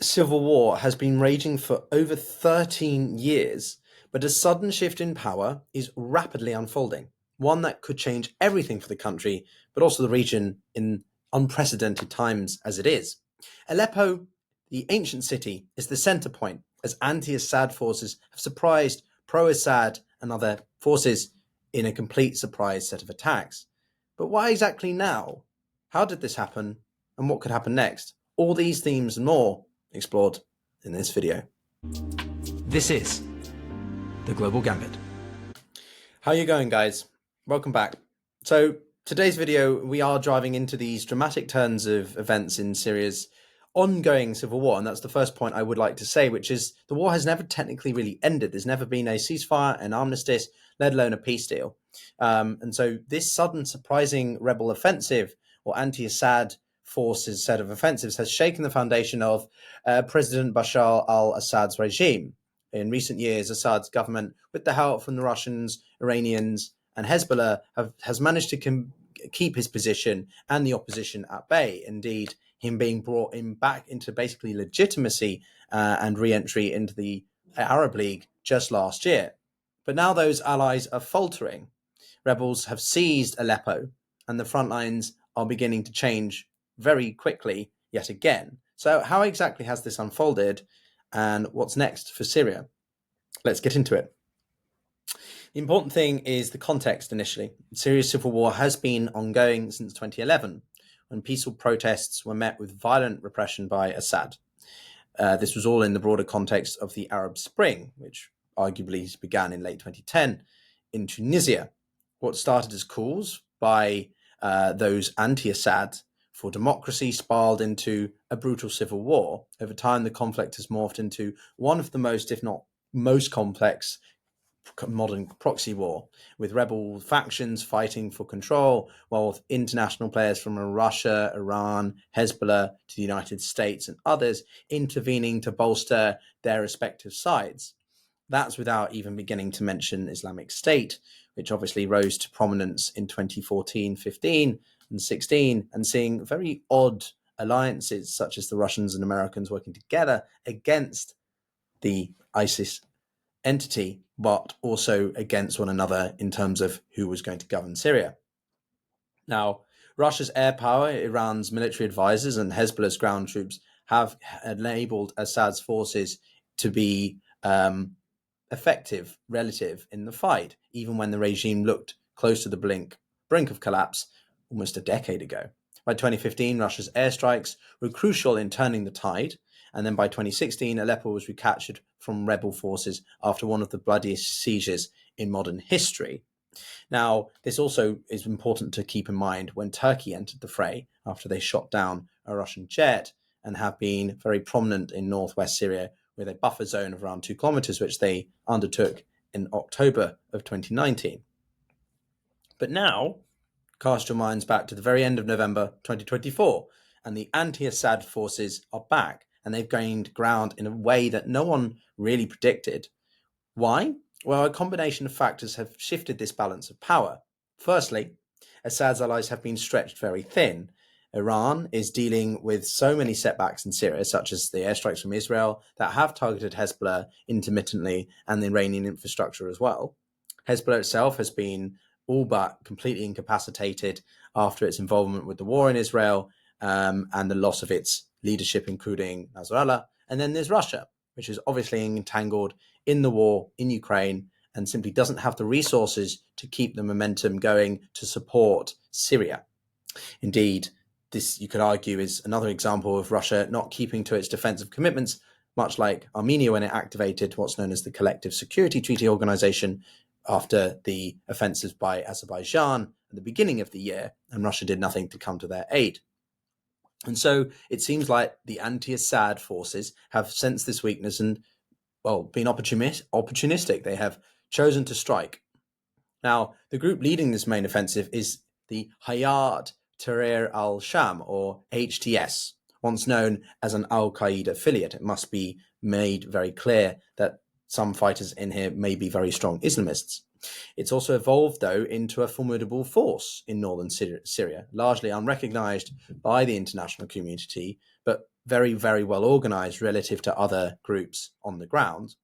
civil war has been raging for over 13 years, but a sudden shift in power is rapidly unfolding, one that could change everything for the country, but also the region in unprecedented times as it is. Aleppo, the ancient city, is the center point as anti-Assad forces have surprised pro-Assad and other forces in a complete surprise set of attacks. But why exactly now? How did this happen? And what could happen next? All these themes and more explored in this video. This is the Global Gambit. How are you going, guys? Welcome back. So today's video, we are driving into these dramatic turns of events in Syria's ongoing civil war. And that's the first point I would like to say, which is the war has never technically really ended. There's never been a ceasefire, an armistice, let alone a peace deal. And so this sudden surprising rebel offensive or anti-Assad forces set of offensives has shaken the foundation of President Bashar Al-Assad's regime. In recent years, Assad's government, with the help from the Russians, Iranians, and Hezbollah, has managed to keep his position and the opposition at bay. Indeed, him being brought back into basically legitimacy and re-entry into the Arab League just last year. But now those allies are faltering. Rebels have seized Aleppo, and the front lines are beginning to change very quickly yet again. So how exactly has this unfolded, and what's next for Syria? Let's get into it. The important thing is the context initially. Syria's civil war has been ongoing since 2011, when peaceful protests were met with violent repression by Assad. This was all in the broader context of the Arab Spring, which arguably began in late 2010 in Tunisia. What started as calls by those anti-Assad for democracy spiraled into a brutal civil war. Over time, the conflict has morphed into one of the most, if not most complex modern proxy war, with rebel factions fighting for control, while international players from Russia, Iran, Hezbollah to the United States and others intervening to bolster their respective sides. That's without even beginning to mention Islamic State, which obviously rose to prominence in 2014, 15 and 16, and seeing very odd alliances such as the Russians and Americans working together against the ISIS entity, but also against one another in terms of who was going to govern Syria. Now, Russia's air power, Iran's military advisors, and Hezbollah's ground troops have enabled Assad's forces to be effective relative in the fight, even when the regime looked close to the brink of collapse almost a decade ago. By 2015, Russia's airstrikes were crucial in turning the tide, and then by 2016, Aleppo was recaptured from rebel forces after one of the bloodiest sieges in modern history. Now, this also is important to keep in mind when Turkey entered the fray after they shot down a Russian jet and have been very prominent in northwest Syria with a buffer zone of around 2 kilometers, which they undertook in October of 2019. But now, cast your minds back to the very end of November 2024, and the anti-Assad forces are back, and they've gained ground in a way that no one really predicted. Why? Well, a combination of factors have shifted this balance of power. Firstly, Assad's allies have been stretched very thin. Iran is dealing with so many setbacks in Syria, such as the airstrikes from Israel that have targeted Hezbollah intermittently and the Iranian infrastructure as well. Hezbollah itself has been all but completely incapacitated after its involvement with the war in Israel and the loss of its leadership, including Nasrallah. And then there's Russia, which is obviously entangled in the war in Ukraine and simply doesn't have the resources to keep the momentum going to support Syria. Indeed, this, you could argue, is another example of Russia not keeping to its defensive commitments, much like Armenia when it activated what's known as the Collective Security Treaty Organization after the offensives by Azerbaijan at the beginning of the year, and Russia did nothing to come to their aid. And so it seems like the anti-Assad forces have sensed this weakness and, well, been opportunistic. They have chosen to strike. Now, the group leading this main offensive is the Hayat Tahrir al-Sham, or HTS, once known as an al-Qaeda affiliate. It must be made very clear that some fighters in here may be very strong Islamists. It's also evolved, though, into a formidable force in northern Syria, largely unrecognized by the international community, but very, very well organized relative to other groups on the ground.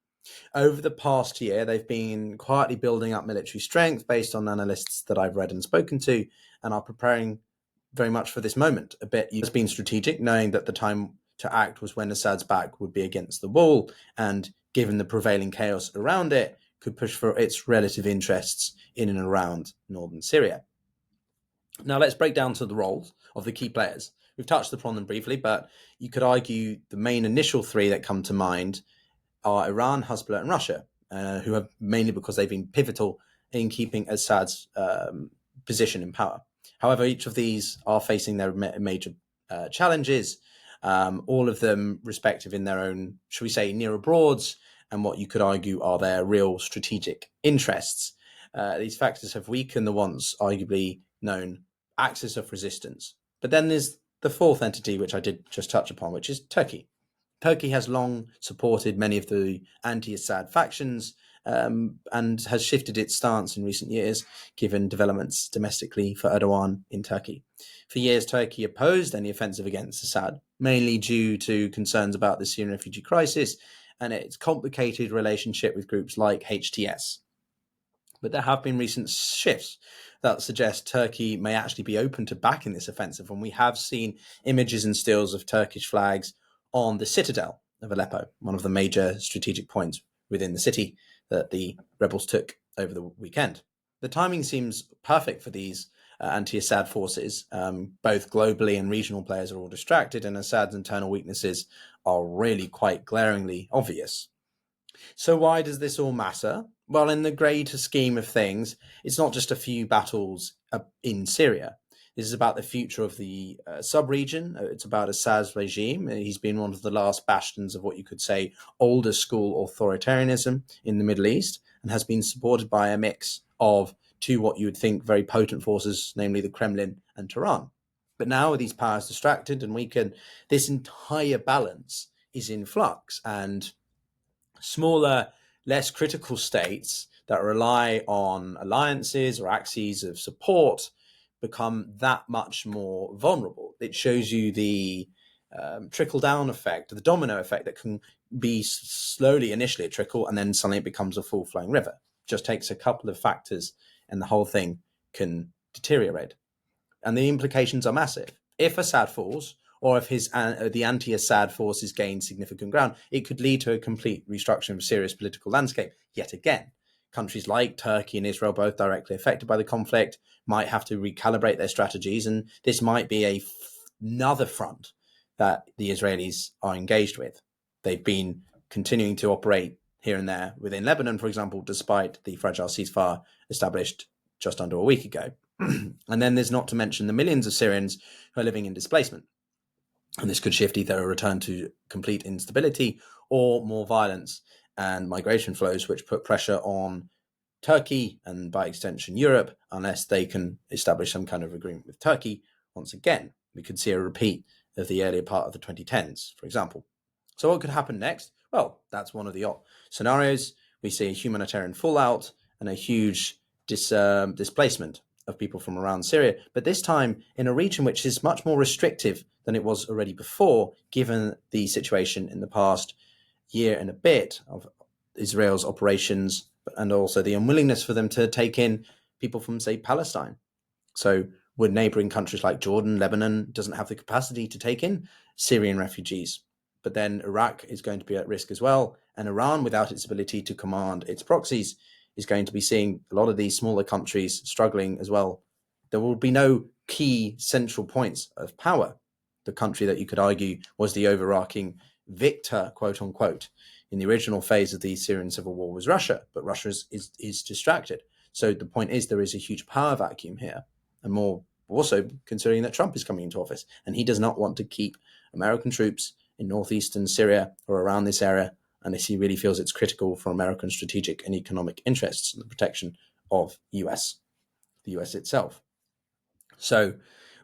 Over the past year, they've been quietly building up military strength based on analysts that I've read and spoken to, and are preparing very much for this moment. A bit has been strategic, knowing that the time to act was when Assad's back would be against the wall, and given the prevailing chaos around it, could push for its relative interests in and around northern Syria. Now let's break down to the roles of the key players. We've touched upon them briefly, but you could argue the main initial three that come to mind are Iran, Hezbollah, and Russia, who have mainly because they've been pivotal in keeping Assad's position in power. However, each of these are facing their major challenges, all of them respective in their own, shall we say, near abroads, and what you could argue are their real strategic interests. These factors have weakened the once arguably known axis of resistance. But then there's the fourth entity, which I did just touch upon, which is Turkey. Turkey has long supported many of the anti-Assad factions and has shifted its stance in recent years, given developments domestically for Erdogan in Turkey. For years, Turkey opposed any offensive against Assad, mainly due to concerns about the Syrian refugee crisis and its complicated relationship with groups like HTS. But there have been recent shifts that suggest Turkey may actually be open to backing this offensive, and we have seen images and stills of Turkish flags on the citadel of Aleppo, one of the major strategic points within the city that the rebels took over the weekend. The timing seems perfect for these anti-Assad forces. Both globally and regional players are all distracted, and Assad's internal weaknesses are really quite glaringly obvious. So why does this all matter? Well, in the greater scheme of things, it's not just a few battles in Syria. This is about the future of the sub-region. It's about Assad's regime. He's been one of the last bastions of what you could say older school authoritarianism in the Middle East, and has been supported by a mix of two what you would think very potent forces, namely the Kremlin and Tehran. But now with these powers distracted and weakened, this entire balance is in flux, and smaller, less critical states that rely on alliances or axes of support become that much more vulnerable. It shows you the trickle-down effect, the domino effect that can be slowly initially a trickle and then suddenly it becomes a full-flowing river. It just takes a couple of factors and the whole thing can deteriorate. And the implications are massive. If Assad falls, or if the anti-Assad forces gain significant ground, it could lead to a complete restructuring of Syria's political landscape yet again. Countries like Turkey and Israel, both directly affected by the conflict, might have to recalibrate their strategies, and this might be another front that the Israelis are engaged with. They've been continuing to operate here and there within Lebanon, for example, despite the fragile ceasefire established just under a week ago. And then there's not to mention the millions of Syrians who are living in displacement. And this could shift either a return to complete instability or more violence and migration flows, which put pressure on Turkey and by extension Europe, unless they can establish some kind of agreement with Turkey. Once again, we could see a repeat of the earlier part of the 2010s, for example. So what could happen next? Well, that's one of the scenarios. We see a humanitarian fallout and a huge displacement of people from around Syria, but this time in a region which is much more restrictive than it was already before, given the situation in the past year and a bit of Israel's operations, and also the unwillingness for them to take in people from, say, Palestine. So would neighboring countries like Jordan, Lebanon, doesn't have the capacity to take in Syrian refugees. But then Iraq is going to be at risk as well. And Iran, without its ability to command its proxies, is going to be seeing a lot of these smaller countries struggling as well. There will be no key central points of power. The country that you could argue was the overarching victor, quote unquote, in the original phase of the Syrian Civil War was Russia, but Russia is distracted. So the point is there is a huge power vacuum here, and more also considering that Trump is coming into office, and he does not want to keep American troops in northeastern Syria or around this area unless he really feels it's critical for American strategic and economic interests and the protection of the US itself. So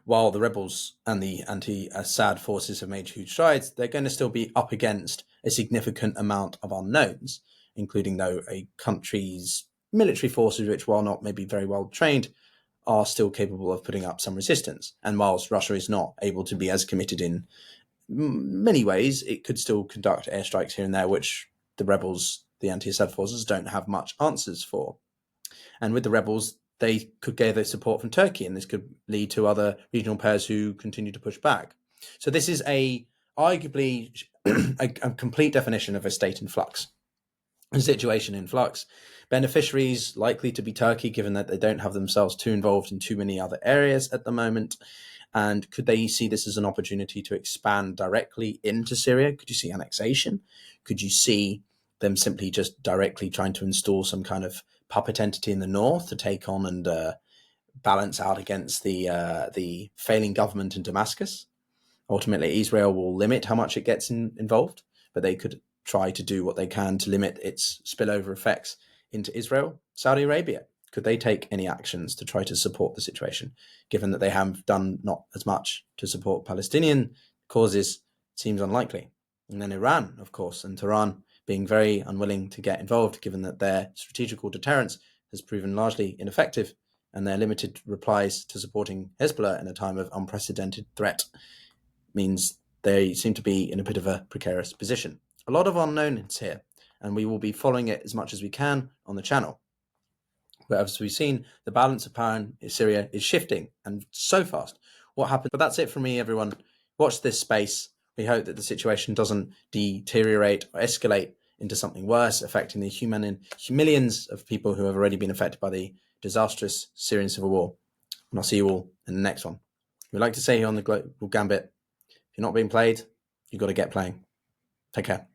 while the rebels and the anti-Assad forces have made huge strides, they're going to still be up against a significant amount of unknowns, including, though, a country's military forces, which, while not maybe very well trained, are still capable of putting up some resistance. And whilst Russia is not able to be as committed in many ways, it could still conduct airstrikes here and there, which the rebels, the anti-Assad forces, don't have much answers for. And with the rebels, they could gather support from Turkey, and this could lead to other regional pairs who continue to push back. So this is arguably a complete definition of a state in flux, a situation in flux. Beneficiaries likely to be Turkey, given that they don't have themselves too involved in too many other areas at the moment. And could they see this as an opportunity to expand directly into Syria? Could you see annexation? Could you see them simply just directly trying to install some kind of puppet entity in the north to take on and balance out against the failing government in Damascus? Ultimately, Israel will limit how much it gets involved, but they could try to do what they can to limit its spillover effects into Israel. Saudi Arabia, could they take any actions to try to support the situation, given that they have done not as much to support Palestinian causes? Seems unlikely. And then Iran, of course, and Tehran being very unwilling to get involved, given that their strategical deterrence has proven largely ineffective, and their limited replies to supporting Hezbollah in a time of unprecedented threat means they seem to be in a bit of a precarious position. A lot of unknowns here, and we will be following it as much as we can on the channel. But as we've seen, the balance of power in Syria is shifting, and so fast. What happened? But that's it from me, everyone. Watch this space. We hope that the situation doesn't deteriorate or escalate into something worse, affecting the millions of people who have already been affected by the disastrous Syrian Civil War. And I'll see you all in the next one. We like to say here on the Global Gambit, if you're not being played, you've got to get playing. Take care.